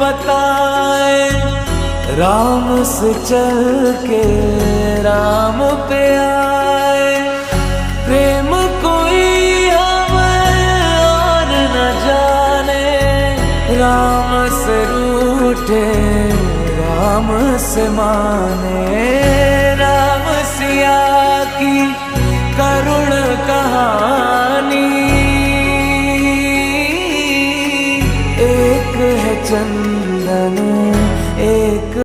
बताए, राम से चल के राम पे आए। प्रेम कोई हमें और न जाने, राम से रूठे राम से माने। राम सिया की करुण कहानी